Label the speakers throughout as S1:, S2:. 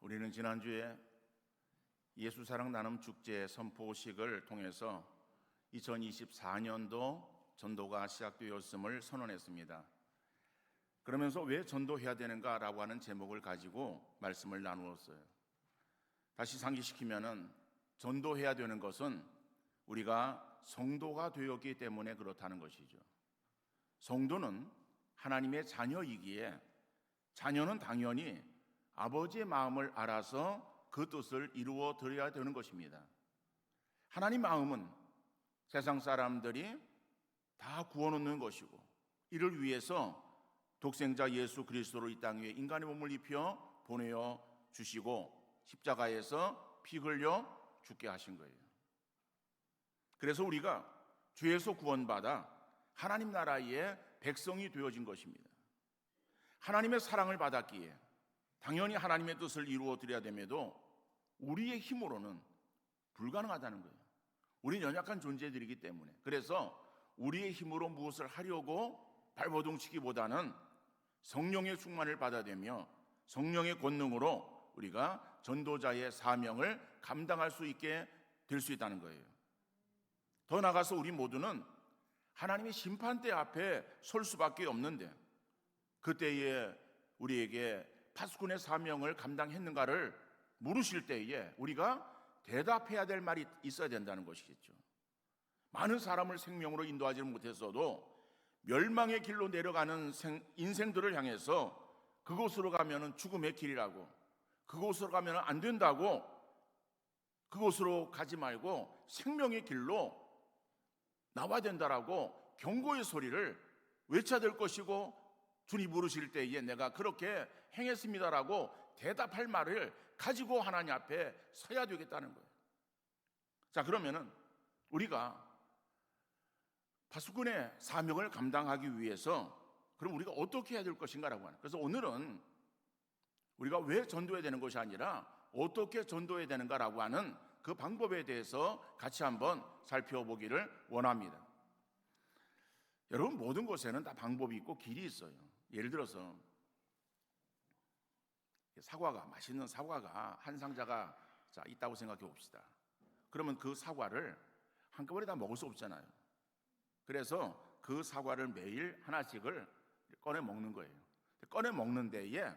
S1: 우리는 지난주에 예수사랑 나눔 축제 선포식을 통해서 2024년도 전도가 시작되었음을 선언했습니다. 그러면서 왜 전도해야 되는가라고 하는 제목을 가지고 말씀을 나누었어요. 다시 상기시키면은 전도해야 되는 것은 우리가 성도가 되었기 때문에 그렇다는 것이죠. 성도는 하나님의 자녀이기에 자녀는 당연히 아버지의 마음을 알아서 그 뜻을 이루어 드려야 되는 것입니다. 하나님 마음은 세상 사람들이 다 구원받는 것이고, 이를 위해서 독생자 예수 그리스도를 이 땅 위에 인간의 몸을 입혀 보내어 주시고 십자가에서 피 흘려 죽게 하신 거예요. 그래서 우리가 죄에서 구원받아 하나님 나라의 백성이 되어진 것입니다. 하나님의 사랑을 받았기에 당연히 하나님의 뜻을 이루어 드려야 됨에도 우리의 힘으로는 불가능하다는 거예요. 우리는 연약한 존재들이기 때문에. 그래서 우리의 힘으로 무엇을 하려고 발버둥치기보다는 성령의 충만을 받아들며 성령의 권능으로 우리가 전도자의 사명을 감당할 수 있게 될 수 있다는 거예요. 더 나아가서 우리 모두는 하나님의 심판대 앞에 설 수밖에 없는데, 그때에 우리에게 파수꾼의 사명을 감당했는가를 물으실 때에 우리가 대답해야 될 말이 있어야 된다는 것이겠죠. 많은 사람을 생명으로 인도하지 못했어도 멸망의 길로 내려가는 인생들을 향해서 그곳으로 가면은 죽음의 길이라고, 그곳으로 가면 안 된다고, 그곳으로 가지 말고 생명의 길로 나와야 된다라고 경고의 소리를 외쳐야 될 것이고, 주님 부르실 때에 내가 그렇게 행했습니다라고 대답할 말을 가지고 하나님 앞에 서야 되겠다는 거예요. 자, 그러면은 우리가 파수꾼의 사명을 감당하기 위해서 그럼 우리가 어떻게 해야 될 것인가라고 하는. 그래서 오늘은 우리가 왜 전도해야 되는 것이 아니라 어떻게 전도해야 되는가라고 하는 그 방법에 대해서 같이 한번 살펴보기를 원합니다. 여러분, 모든 곳에는 다 방법이 있고 길이 있어요. 예를 들어서 사과가, 맛있는 사과가 한 상자가 있다고 생각해 봅시다. 그러면 그 사과를 한꺼번에 다 먹을 수 없잖아요. 그래서 그 사과를 매일 하나씩을 꺼내 먹는 거예요. 꺼내 먹는 데에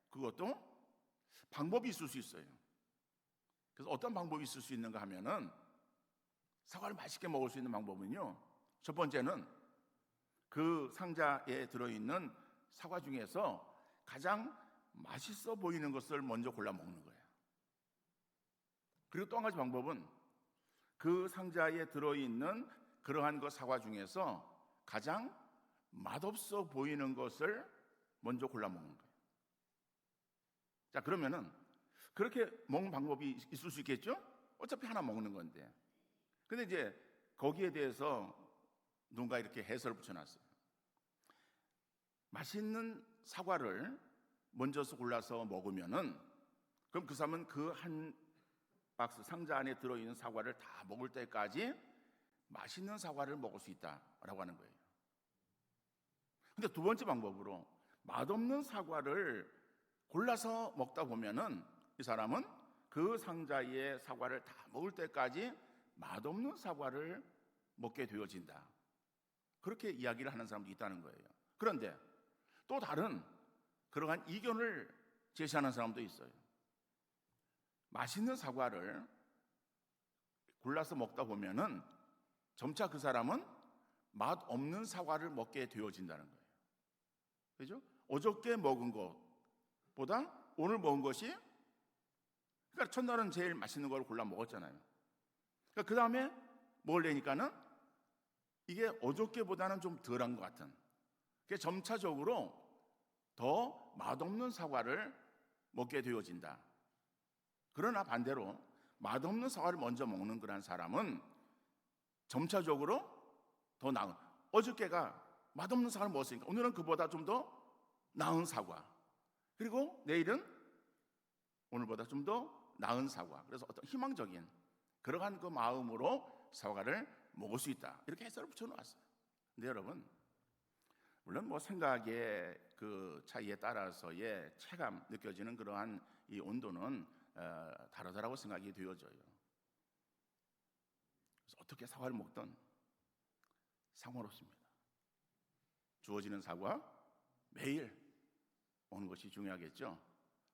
S1: 그것도 방법이 있을 수 있어요. 그래서 어떤 방법이 있을 수 있는가 하면은, 사과를 맛있게 먹을 수 있는 방법은요, 첫 번째는 그 상자에 들어있는 사과 중에서 가장 맛있어 보이는 것을 먼저 골라 먹는 거예요. 그리고 또 한 가지 방법은 그 상자에 들어있는 그러한 그 사과 중에서 가장 맛없어 보이는 것을 먼저 골라 먹는 거예요. 자, 그러면은 그렇게 먹는 방법이 있을 수 있겠죠? 어차피 하나 먹는 건데. 근데 이제 거기에 대해서 누군가 이렇게 해설을 붙여놨어요. 맛있는 사과를 먼저 골라서 먹으면은, 그럼 그 사람은 그 한 박스 상자 안에 들어있는 사과를 다 먹을 때까지 맛있는 사과를 먹을 수 있다라고 하는 거예요. 근데 두 번째 방법으로 맛없는 사과를 골라서 먹다 보면은 이 사람은 그 상자의 사과를 다 먹을 때까지 맛없는 사과를 먹게 되어진다. 그렇게 이야기를 하는 사람도 있다는 거예요. 그런데 또 다른 그러한 이견을 제시하는 사람도 있어요. 맛있는 사과를 골라서 먹다 보면은 점차 그 사람은 맛없는 사과를 먹게 되어진다는 거예요. 그죠? 어저께 먹은 것보다 오늘 먹은 것이, 그러니까 첫날은 제일 맛있는 걸 골라 먹었잖아요. 그러니까 그 다음에 먹으려니까는 이게 어저께보다는 좀 덜한 것 같은, 그래서 점차적으로 더 맛없는 사과를 먹게 되어진다. 그러나 반대로 맛없는 사과를 먼저 먹는 그런 사람은 점차적으로 더 나은, 어저께가 맛없는 사과를 먹었으니까 오늘은 그보다 좀 더 나은 사과, 그리고 내일은 오늘보다 좀 더 나은 사과, 그래서 어떤 희망적인 그러한 그 마음으로 사과를 먹을 수 있다, 이렇게 해설을 붙여놓았어요. 근데 여러분, 물론 생각에 그 차이에 따라서의 체감 느껴지는 그러한 이 온도는 다르다라고 생각이 되어져요. 그래서 어떻게 사과를 먹든 상관없습니다. 주어지는 사과 매일 먹는 것이 중요하겠죠.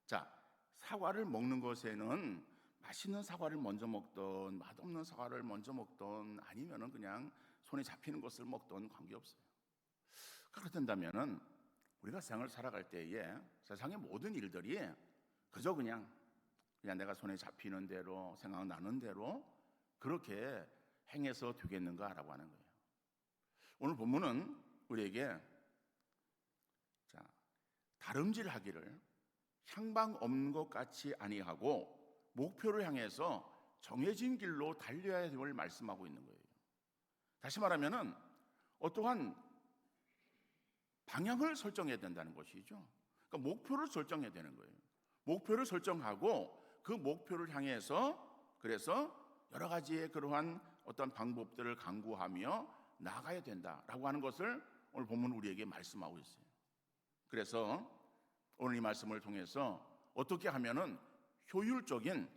S1: 자, 사과를 먹는 것에는 맛있는 사과를 먼저 먹든 맛없는 사과를 먼저 먹든 아니면은 그냥 손에 잡히는 것을 먹든 관계없어요. 그렇다면은 우리가 세상을 살아갈 때에 세상의 모든 일들이 그저 그냥 내가 손에 잡히는 대로 생각나는 대로 그렇게 행해서 되겠는가라고 하는 거예요. 오늘 본문은 우리에게 다름질하기를 향방 없는 것 같이 아니하고 목표를 향해서 정해진 길로 달려야 됨을 말씀하고 있는 거예요. 다시 말하면은 어떠한 방향을 설정해야 된다는 것이죠. 그러니까 목표를 설정해야 되는 거예요. 목표를 설정하고 그 목표를 향해서 그래서 여러 가지의 그러한 어떤 방법들을 강구하며 나아가야 된다라고 하는 것을 오늘 본문 우리에게 말씀하고 있어요. 그래서 오늘 이 말씀을 통해서 어떻게 하면은 효율적인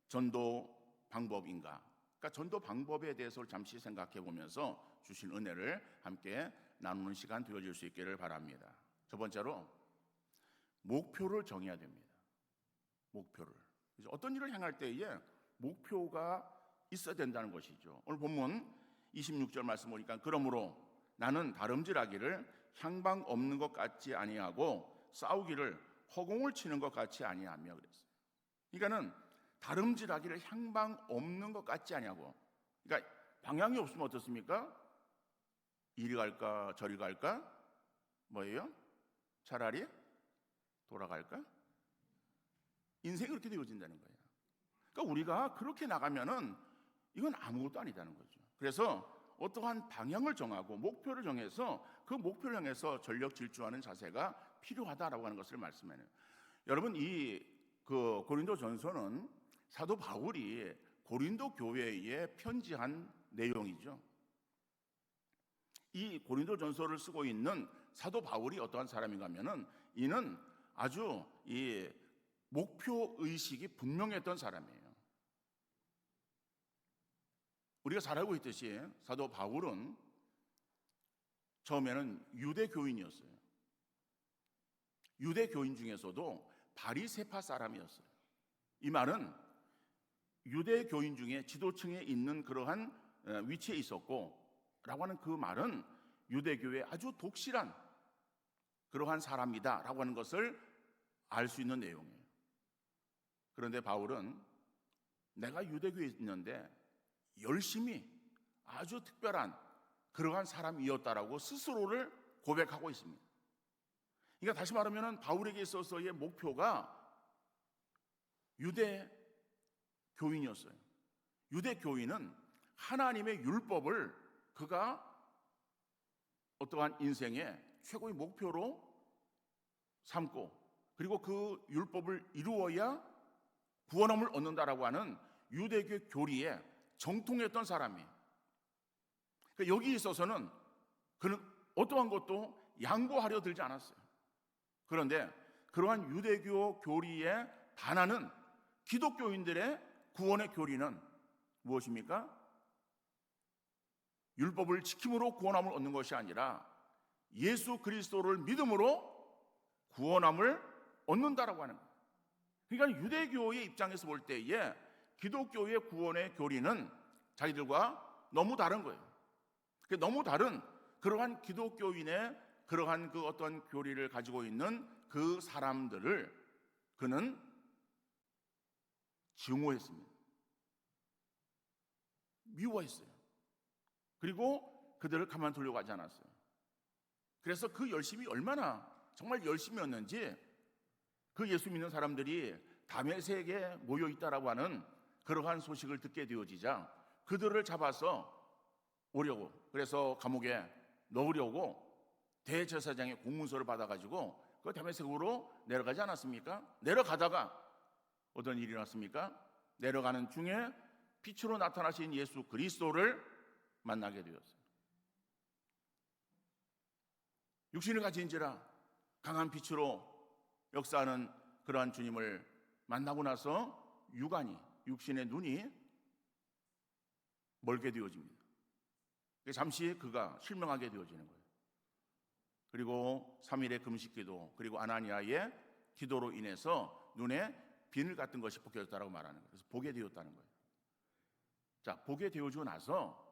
S1: 전도 방법인가? 그러니까 전도 방법에 대해서 잠시 생각해 보면서 주신 은혜를 함께 나누는 시간 되어질 수 있기를 바랍니다. 첫 번째로 목표를 정해야 됩니다. 목표를. 어떤 일을 향할 때에 목표가 있어야 된다는 것이죠. 오늘 본문 26절 말씀 보니까 그러므로 나는 다름질하기를 향방 없는 것 같지 아니하고 싸우기를 허공을 치는 것 같이 아니하며 그랬어요. 그러니까는 다름질하기를 향방 없는 것 같지 아니하고, 그러니까 방향이 없으면 어떻습니까? 이리 갈까 저리 갈까? 뭐예요? 차라리 돌아갈까? 인생이 그렇게 되어진다는 거예요. 그러니까 우리가 그렇게 나가면은 이건 아무것도 아니다는 거죠. 그래서 어떠한 방향을 정하고 목표를 정해서 그 목표를 향해서 전력 질주하는 자세가 필요하다라고 하는 것을 말씀해요. 여러분, 이 고린도 전서는 사도 바울이 고린도 교회에 편지한 내용이죠. 이 고린도 전서를 쓰고 있는 사도 바울이 어떠한 사람인가 하면은 이는 아주 이 목표 의식이 분명했던 사람이에요. 우리가 잘 알고 있듯이 사도 바울은 처음에는 유대 교인이었어요. 유대 교인 중에서도 바리새파 사람이었어요. 이 말은 유대 교인 중에 지도층에 있는 그러한 위치에 있었고, 라고 하는 그 말은 유대교의 아주 독실한 그러한 사람이다 라고 하는 것을 알 수 있는 내용이에요. 그런데 바울은 내가 유대교에 있는데 열심히 아주 특별한 그러한 사람이었다라고 스스로를 고백하고 있습니다. 그러니까 다시 말하면 바울에게 있어서의 목표가 유대 교인이었어요. 유대 교인은 하나님의 율법을 그가 어떠한 인생의 최고의 목표로 삼고, 그리고 그 율법을 이루어야 구원함을 얻는다라고 하는 유대교 교리에 정통했던 사람이에요. 그러니까 여기 있어서는 그는 어떠한 것도 양보하려 들지 않았어요. 그런데 그러한 유대교 교리에 반하는 기독교인들의 구원의 교리는 무엇입니까? 율법을 지킴으로 구원함을 얻는 것이 아니라 예수 그리스도를 믿음으로 구원함을 얻는다라고 하는 거예요. 그러니까 유대교의 입장에서 볼 때에 기독교의 구원의 교리는 자기들과 너무 다른 거예요. 너무 다른 그러한 기독교인의 그러한 그 어떤 교리를 가지고 있는 그 사람들을 그는 증오했습니다. 미워했어요. 그리고 그들을 가만두려고 하지 않았어요. 그래서 그 열심이 얼마나 정말 열심이었는지 그 예수 믿는 사람들이 다메섹에 모여 있다라고 하는 그러한 소식을 듣게 되어지자 그들을 잡아서 오려고, 그래서 감옥에 넣으려고 대제사장의 공문서를 받아가지고 그 다메섹으로 내려가지 않았습니까? 내려가다가 어떤 일이 났습니까? 내려가는 중에 빛으로 나타나신 예수 그리스도를 만나게 되었어요. 육신을 가진지라 강한 빛으로 역사하는 그러한 주님을 만나고 나서 육신의 눈이 멀게 되어집니다. 잠시 그가 실명하게 되어지는 거예요. 그리고 3일의 금식기도, 그리고 아나니아의 기도로 인해서 눈에 비늘 같은 것이 벗겨졌다고 말하는 거예요. 그래서 보게 되었다는 거예요. 자, 보게 되어지고 나서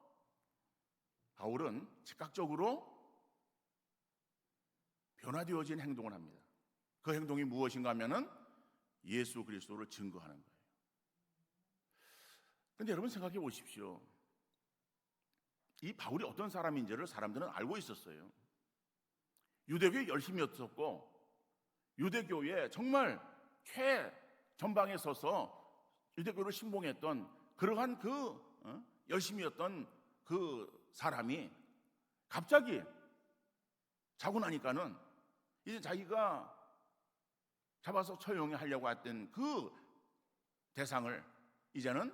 S1: 바울은 즉각적으로 변화되어진 행동을 합니다. 그 행동이 무엇인가 하면은 예수 그리스도를 증거하는 거예요. 그런데 여러분 생각해 보십시오. 이 바울이 어떤 사람인지를 사람들은 알고 있었어요. 유대교에 열심히 했었고, 유대교에 정말 최전방에 서서 유대교를 신봉했던 그러한 열심히 했던 그 사람이 갑자기 자고 나니까는 이제 자기가 잡아서 처형해 하려고 했던 그 대상을 이제는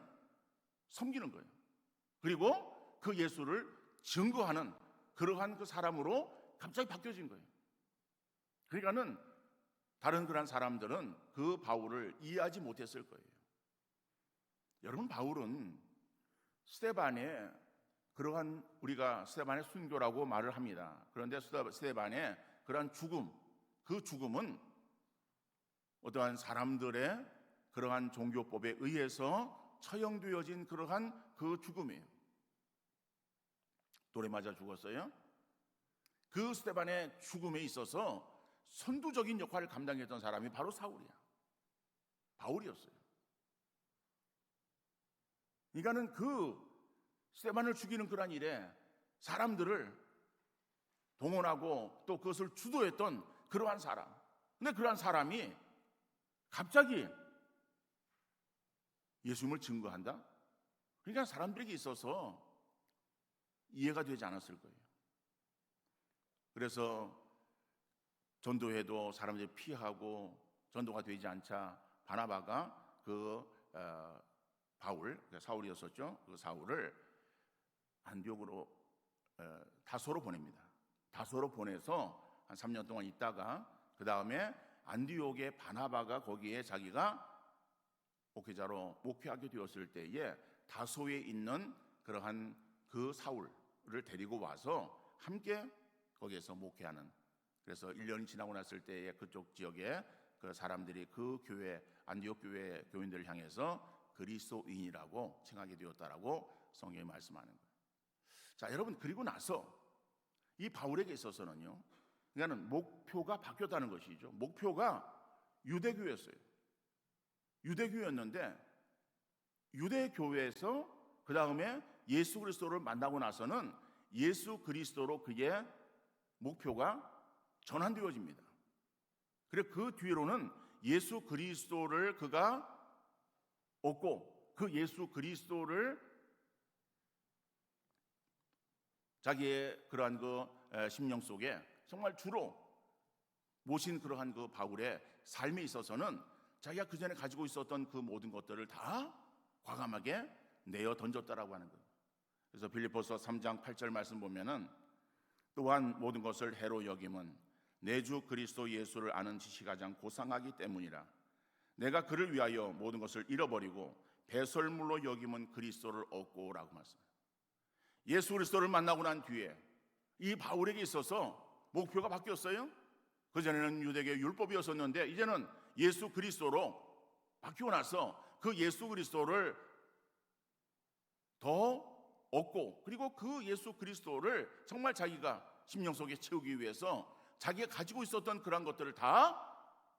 S1: 섬기는 거예요. 그리고 그 예수를 증거하는 그러한 그 사람으로 갑자기 바뀌어진 거예요. 그러니까는 다른 그런 사람들은 그 바울을 이해하지 못했을 거예요. 여러분, 바울은 스데반의 그러한, 우리가 스데반의 순교라고 말을 합니다. 그런데 스데반의 그러한 죽음, 그 죽음은 어떠한 사람들의 그러한 종교법에 의해서 처형되어진 그러한 그 죽음이에요. 돌에 맞아 죽었어요. 그 스데반의 죽음에 있어서 선두적인 역할을 감당했던 사람이 바로 바울이었어요. 그러니까는 그 스데반을 죽이는 그러한 일에 사람들을 동원하고 또 그것을 주도했던 그러한 사람. 근데 그러한 사람이 갑자기 예수님을 증거한다? 그러니까 사람들에게 있어서 이해가 되지 않았을 거예요. 그래서 전도회도 사람들이 피하고 전도가 되지 않자 바나바가 바울, 사울이었었죠. 그 사울을 안디옥으로, 다소로 보냅니다. 다소로 보내서 한 3년 동안 있다가 그 다음에 안디옥의 바나바가 거기에 자기가 목회자로 목회하게 되었을 때에 다소에 있는 그러한 그 사울을 데리고 와서 함께 거기에서 목회하는, 그래서 1년이 지나고 났을 때에 그쪽 지역에 그 사람들이 그 교회, 안디옥 교회 교인들을 향해서 그리스도인이라고 칭하게 되었다라고 성경이 말씀하는 거예요. 자, 여러분, 그리고 나서 이 바울에게 있어서는요, 그러니까는 목표가 바뀌었다는 것이죠. 목표가 유대교였어요. 유대교였는데 유대교회에서 그 다음에 예수 그리스도를 만나고 나서는 예수 그리스도로 그의 목표가 전환되어집니다. 그리고 그 뒤로는 예수 그리스도를 그가 얻고 그 예수 그리스도를 자기의 그러한 그 심령 속에 정말 주로 모신 그러한 그 바울의 삶에 있어서는 자기가 그 전에 가지고 있었던 그 모든 것들을 다 과감하게 내어 던졌다라고 하는 거예요. 그래서 빌립보서 3장 8절 말씀 보면은 또한 모든 것을 해로 여김은 내 주 그리스도 예수를 아는 지식이 가장 고상하기 때문이라. 내가 그를 위하여 모든 것을 잃어버리고 배설물로 여김은 그리스도를 얻고라고 말씀합니다. 예수 그리스도를 만나고 난 뒤에 이 바울에게 있어서 목표가 바뀌었어요. 그전에는 유대계 율법이었었는데 이제는 예수 그리스도로 바뀌고 나서 그 예수 그리스도를 더 얻고, 그리고 그 예수 그리스도를 정말 자기가 심령 속에 채우기 위해서 자기가 가지고 있었던 그런 것들을 다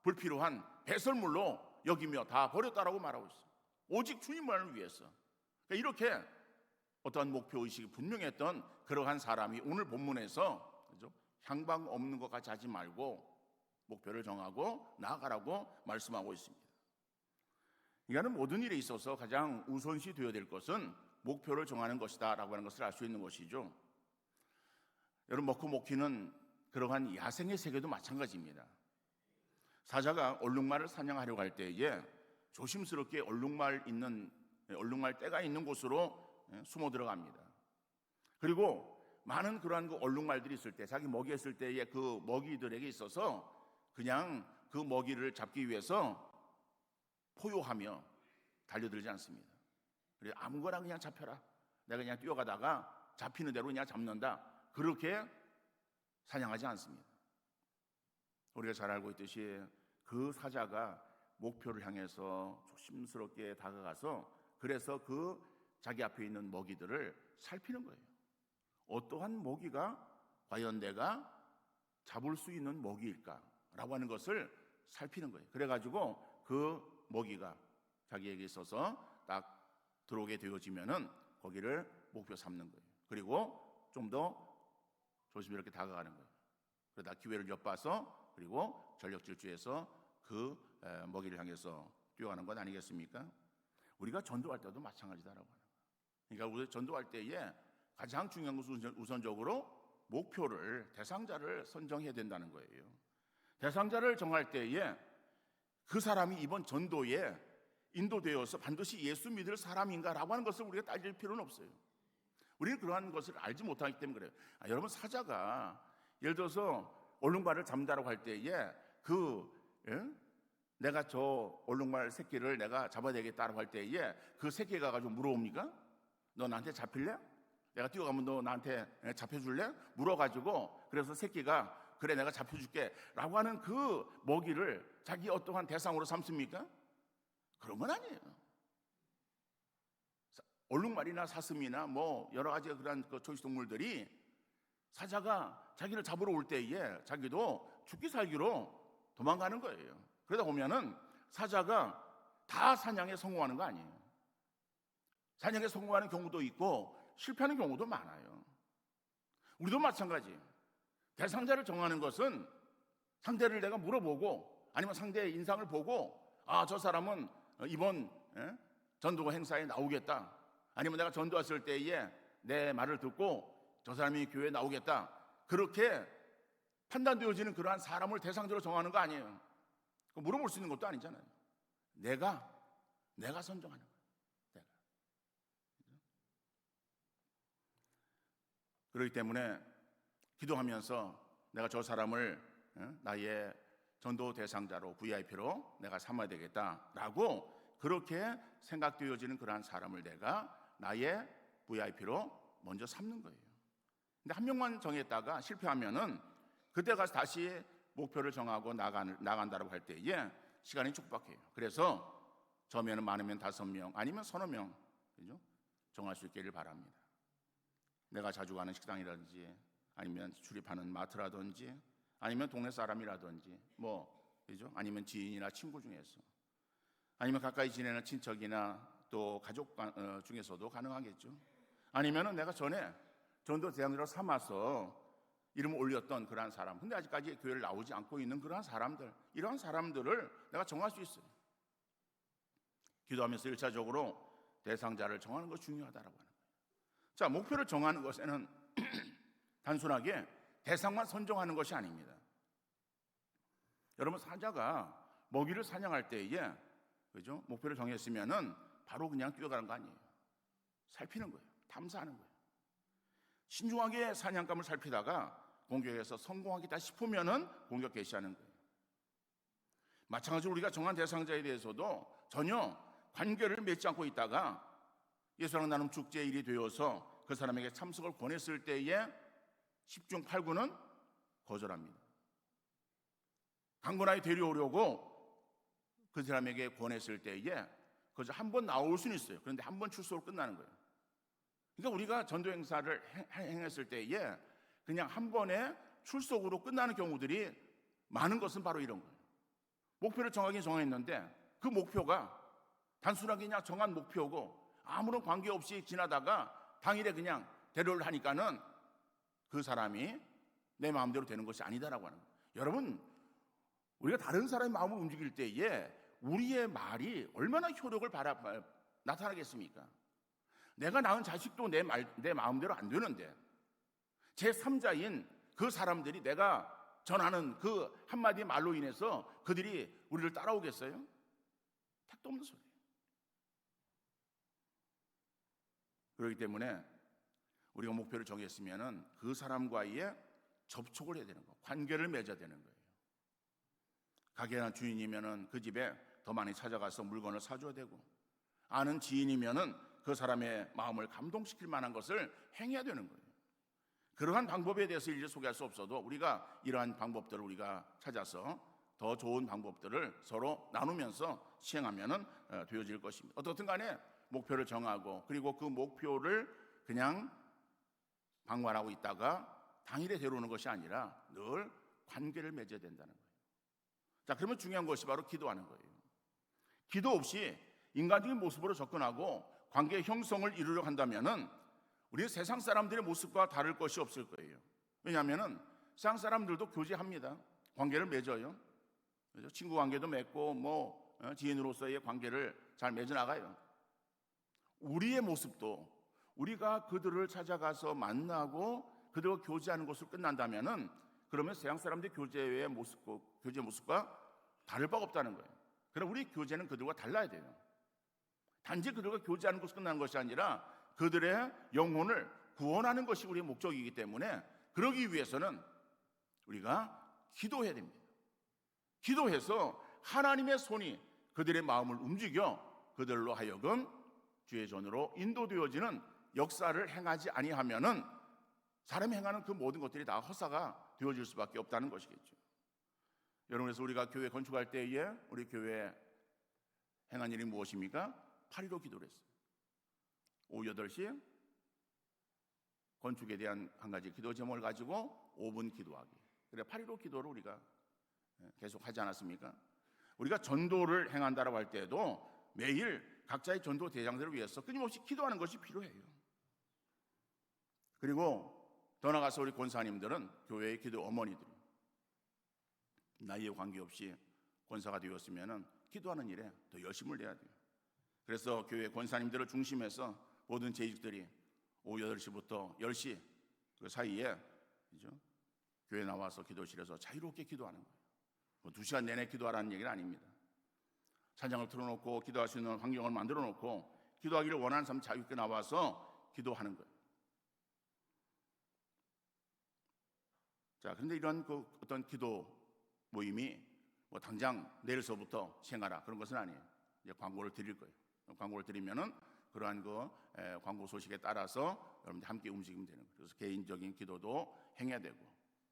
S1: 불필요한 배설물로 여기며 다 버렸다라고 말하고 있어요. 오직 주님만을 위해서. 그러니까 이렇게 어떠한 목표의식이 분명했던 그러한 사람이 오늘 본문에서, 그죠? 향방 없는 것 같이 하지 말고 목표를 정하고 나아가라고 말씀하고 있습니다. 이거는 모든 일에 있어서 가장 우선시 되어야 될 것은 목표를 정하는 것이다 라고 하는 것을 알 수 있는 것이죠. 여러분, 먹고 먹히는 그러한 야생의 세계도 마찬가지입니다. 사자가 얼룩말을 사냥하려고 할 때에 조심스럽게 얼룩말 떼가 있는 곳으로 숨어 들어갑니다. 그리고 많은 그러한 그 얼룩말들이 있을 때, 자기 먹이에 있을 때에 그 먹이들에게 있어서 그냥 그 먹이를 잡기 위해서 포효하며 달려들지 않습니다. 그래서 아무거나 그냥 잡혀라, 내가 그냥 뛰어가다가 잡히는 대로 그냥 잡는다, 그렇게 사냥하지 않습니다. 우리가 잘 알고 있듯이 그 사자가 목표를 향해서 조심스럽게 다가가서 그래서 그 자기 앞에 있는 먹이들을 살피는 거예요. 어떠한 먹이가 과연 내가 잡을 수 있는 먹이일까라고 하는 것을 살피는 거예요. 그래가지고 그 먹이가 자기에게 있어서 딱 들어오게 되어지면은 거기를 목표 삼는 거예요. 그리고 좀 더 조심스럽게 다가가는 거예요. 그러다 기회를 엿봐서 그리고 전력 질주해서 그 먹이를 향해서 뛰어가는 것 아니겠습니까? 우리가 전도할 때도 마찬가지다라고 하는 거예요. 그러니까 우리 전도할 때에 가장 중요한 것은 우선적으로 목표를, 대상자를 선정해야 된다는 거예요. 대상자를 정할 때에 그 사람이 이번 전도에 인도되어서 반드시 예수 믿을 사람인가라고 하는 것을 우리가 따질 필요는 없어요. 우리는 그러한 것을 알지 못하기 때문에 그래요. 여러분, 사자가 예를 들어서 얼룩말을 잡는다고 할 때에 내가 저 얼룩말 새끼를 내가 잡아야 되겠다라고 할 때에 그 새끼가 가지고 물어옵니까? 너 나한테 잡힐래? 내가 뛰어가면 너 나한테 잡혀줄래? 물어가지고 그래서 새끼가 그래 내가 잡혀줄게 라고 하는 그 먹이를 자기 어떠한 대상으로 삼습니까? 그런 건 아니에요. 얼룩말이나 사슴이나 뭐 여러 가지 그런 초식동물들이 사자가 자기를 잡으러 올 때에 자기도 죽기 살기로 도망가는 거예요. 그러다 보면은 사자가 다 사냥에 성공하는 거 아니에요. 사냥에 성공하는 경우도 있고 실패하는 경우도 많아요. 우리도 마찬가지. 대상자를 정하는 것은 상대를 내가 물어보고 아니면 상대의 인상을 보고 저 사람은 이번 전도 행사에 나오겠다, 아니면 내가 전도 왔을 때에 내 말을 듣고 저 사람이 교회에 나오겠다, 그렇게 판단되어지는 그러한 사람을 대상자로 정하는 거 아니에요. 물어볼 수 있는 것도 아니잖아요. 내가 선정하는 거예요. 내가. 그렇기 때문에 기도하면서 내가 저 사람을 나의 전도 대상자로 VIP로 내가 삼아야 되겠다라고 그렇게 생각되어지는 그러한 사람을 내가 나의 VIP로 먼저 삼는 거예요. 근데 한 명만 정했다가 실패하면은 그때 가서 다시 목표를 정하고 나간다고 할 때에 시간이 촉박해요. 그래서 처음에는 많으면 5명 아니면 서너 명, 그죠? 정할 수 있기를 바랍니다. 내가 자주 가는 식당이라든지 아니면 출입하는 마트라든지 아니면 동네 사람이라든지 그죠? 아니면 지인이나 친구 중에서 아니면 가까이 지내는 친척이나 또 가족 중에서도 가능하겠죠. 아니면은 내가 전에 전도 대상자로 삼아서 이름을 올렸던 그러한 사람, 근데 아직까지 교회를 나오지 않고 있는 그러한 사람들, 이러한 사람들을 내가 정할 수 있어요. 기도하면서 1차적으로 대상자를 정하는 것이 중요하다라고 하는 거예요. 자, 목표를 정하는 것에는 단순하게 대상만 선정하는 것이 아닙니다. 여러분, 사자가 먹이를 사냥할 때에, 그죠? 목표를 정했으면은 바로 그냥 뛰어가는 거 아니에요. 살피는 거예요. 탐사하는 거예요. 신중하게 사냥감을 살피다가 공격에서 성공하겠다 싶으면은 공격 개시하는 거예요. 마찬가지로 우리가 정한 대상자에 대해서도 전혀 관계를 맺지 않고 있다가 예수랑 나눔 축제의 일이 되어서 그 사람에게 참석을 권했을 때에 10중 8구는 거절합니다. 강건하게 데려오려고 그 사람에게 권했을 때에 그저 한 번 나올 수는 있어요. 그런데 한 번 출석으로 끝나는 거예요. 그러니까 우리가 전도 행사를 행했을 때에 그냥 한 번에 출석으로 끝나는 경우들이 많은 것은 바로 이런 거예요. 목표를 정하긴 정했는데 그 목표가 단순하게 그냥 정한 목표고 아무런 관계없이 지나다가 당일에 그냥 대로를 하니까는 그 사람이 내 마음대로 되는 것이 아니다라고 하는 거예요. 여러분, 우리가 다른 사람의 마음을 움직일 때에 우리의 말이 얼마나 효력을 나타나겠습니까? 내가 낳은 자식도 내 마음대로 안 되는데 제3자인 그 사람들이 내가 전하는 그 한마디 말로 인해서 그들이 우리를 따라오겠어요? 택도 없는 소리예요. 그렇기 때문에 우리가 목표를 정했으면은 그 사람과의 접촉을 해야 되는 거예요. 관계를 맺어야 되는 거예요. 가게나 주인이면은 그 집에 더 많이 찾아가서 물건을 사줘야 되고, 아는 지인이면은 그 사람의 마음을 감동시킬 만한 것을 행해야 되는 거예요. 그러한 방법에 대해서 이제 소개할 수 없어도 우리가 이러한 방법들을 우리가 찾아서 더 좋은 방법들을 서로 나누면서 시행하면은 되어질 것입니다. 어떻든 간에 목표를 정하고, 그리고 그 목표를 그냥 방관하고 있다가 당일에 데려오는 것이 아니라 늘 관계를 맺어야 된다는 거예요. 자, 그러면 중요한 것이 바로 기도하는 거예요. 기도 없이 인간적인 모습으로 접근하고 관계 형성을 이루려고 한다면은 우리 세상 사람들의 모습과 다를 것이 없을 거예요. 왜냐하면은 세상 사람들도 교제합니다. 관계를 맺어요. 그렇죠? 친구 관계도 맺고 지인으로서의 관계를 잘 맺어 나가요. 우리의 모습도 우리가 그들을 찾아가서 만나고 그들과 교제하는 것으로 끝난다면은 그러면 세상 사람들의 교제 모습과 다를 바가 없다는 거예요. 그럼 우리 교제는 그들과 달라야 돼요. 단지 그들과 교제하는 것으로 끝나는 것이 아니라 그들의 영혼을 구원하는 것이 우리의 목적이기 때문에 그러기 위해서는 우리가 기도해야 됩니다. 기도해서 하나님의 손이 그들의 마음을 움직여 그들로 하여금 주의 전으로 인도되어지는 역사를 행하지 아니하면은 사람이 행하는 그 모든 것들이 다 허사가 되어질 수밖에 없다는 것이겠죠. 여러분, 그래서 우리가 교회 건축할 때에 우리 교회 행한 일이 무엇입니까? 8.15 기도를 했어요. 오후 8시 건축에 대한 한 가지 기도 제목을 가지고 5분 기도하기. 그래 8.15 기도를 우리가 계속 하지 않았습니까? 우리가 전도를 행한다라고 할 때에도 매일 각자의 전도 대상들을 위해서 끊임없이 기도하는 것이 필요해요. 그리고 더 나아가서 우리 권사님들은 교회의 기도 어머니들, 나이에 관계없이 권사가 되었으면 기도하는 일에 더 열심을 내야 돼요. 그래서 교회 권사님들을 중심해서 모든 재직들이 오후 8시부터 10시 그 사이에 그죠? 교회 나와서 기도실에서 자유롭게 기도하는 거예요. 2시간 내내 기도하라는 얘기는 아닙니다. 찬양을 틀어놓고 기도할 수 있는 환경을 만들어 놓고 기도하기를 원하는 사람 자유롭게 나와서 기도하는 거예요. 자, 그런데 이런 그 어떤 기도 모임이 당장 내일서부터 시행하라 그런 것은 아니에요. 이제 광고를 드릴 거예요. 광고를 드리면은 그러한 그 광고 소식에 따라서 여러분들 함께 움직이면 되는 거예요. 그래서 개인적인 기도도 행해야 되고,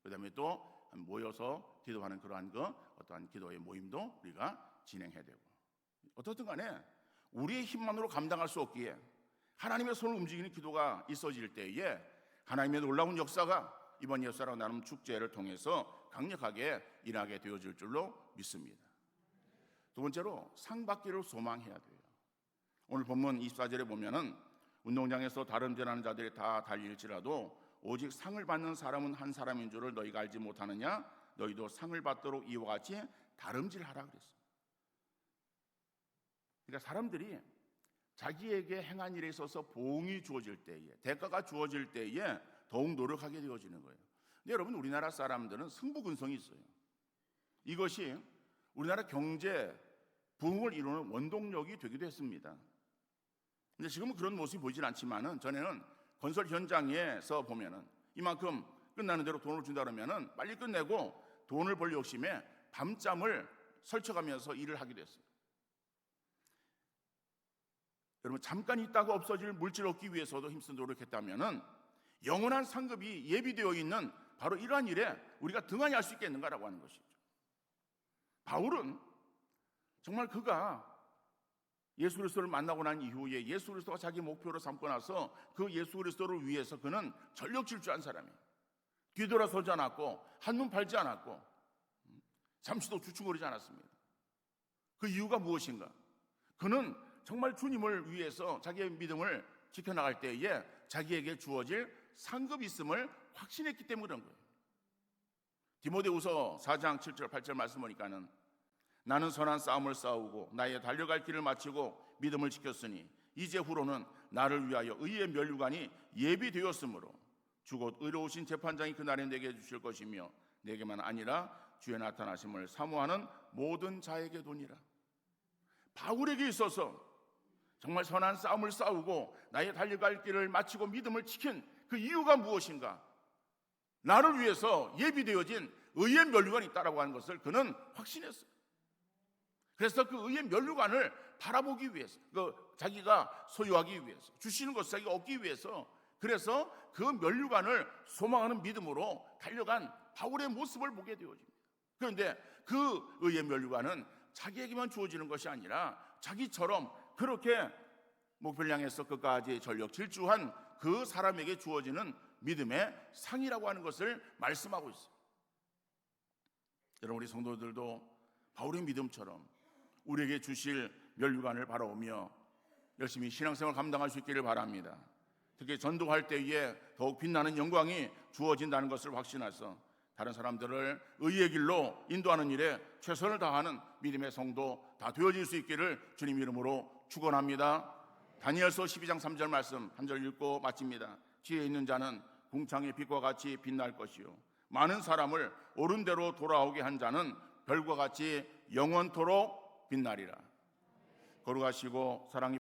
S1: 그다음에 또 모여서 기도하는 그러한 그 어떠한 기도의 모임도 우리가 진행해야 되고, 어떻든 간에 우리의 힘만으로 감당할 수 없기에 하나님의 손을 움직이는 기도가 있어질 때에 하나님의 놀라운 역사가 이번 예수사랑 나눔 축제를 통해서 강력하게 일하게 되어질 줄로 믿습니다. 두 번째로 상 받기를 소망해야 돼요. 오늘 본문 24절에 보면은 운동장에서 다름질하는 자들이 다 달릴지라도 오직 상을 받는 사람은 한 사람인 줄을 너희가 알지 못하느냐? 너희도 상을 받도록 이와 같이 다름질하라 그랬어요. 그러니까 사람들이 자기에게 행한 일에 있어서 보응이 주어질 때에, 대가가 주어질 때에 더욱 노력하게 되어지는 거예요. 근데 여러분, 우리나라 사람들은 승부근성이 있어요. 이것이 우리나라 경제 부흥을 이루는 원동력이 되기도 했습니다. 근데 지금은 그런 모습이 보이진 않지만은 전에는 건설 현장에서 보면은 이만큼 끝나는 대로 돈을 준다 그러면은 빨리 끝내고 돈을 벌 욕심에 밤잠을 설쳐가면서 일을 하기도 했어요. 여러분, 잠깐 있다가 없어질 물질 얻기 위해서도 힘써 노력했다면은 영원한 상급이 예비되어 있는 바로 이러한 일에 우리가 등한히 할 수 있겠는가라고 하는 것이죠. 바울은 정말 그가 예수 그리스도를 만나고 난 이후에 예수 그리스도가 자기 목표로 삼고 나서 그 예수 그리스도를 위해서 그는 전력 질주한 사람이에요. 뒤돌아서지 않았고 한눈 팔지 않았고 잠시도 주춤거리지 않았습니다. 그 이유가 무엇인가? 그는 정말 주님을 위해서 자기의 믿음을 지켜나갈 때에 자기에게 주어질 상급이 있음을 확신했기 때문에 그런 거예요. 디모데후서 4장 7절 8절 말씀 보니까는 나는 선한 싸움을 싸우고 나의 달려갈 길을 마치고 믿음을 지켰으니 이제 후로는 나를 위하여 의의 면류관이 예비되었으므로 주 곧 의로우신 재판장이 그날에 내게 주실 것이며 내게만 아니라 주의 나타나심을 사모하는 모든 자에게 도니라. 바울에게 있어서 정말 선한 싸움을 싸우고 나의 달려갈 길을 마치고 믿음을 지킨 그 이유가 무엇인가? 나를 위해서 예비되어진 의의 면류관이 있다라고 하는 것을 그는 확신했어요. 그래서 그 의의 면류관을 바라보기 위해서, 자기가 소유하기 위해서, 주시는 것을 자기가 얻기 위해서, 그래서 그 면류관을 소망하는 믿음으로 달려간 바울의 모습을 보게 되어집니다. 그런데 그 의의 면류관은 자기에게만 주어지는 것이 아니라 자기처럼 그렇게 목표를 향해서 끝까지 전력 질주한 그 사람에게 주어지는 믿음의 상이라고 하는 것을 말씀하고 있어요. 여러분, 우리 성도들도 바울의 믿음처럼 우리에게 주실 면류관을 바라오며 열심히 신앙생활 감당할 수 있기를 바랍니다. 특히 전도할 때에 더욱 빛나는 영광이 주어진다는 것을 확신해서 다른 사람들을 의의 길로 인도하는 일에 최선을 다하는 믿음의 성도 다 되어질 수 있기를 주님 이름으로 축원합니다. 다니엘서 12장 3절 말씀 한 절 읽고 마칩니다. 지혜 있는 자는 궁창의 빛과 같이 빛날 것이요 많은 사람을 옳은 대로 돌아오게 한 자는 별과 같이 영원토록 빛나리라. 거룩하시고 사랑이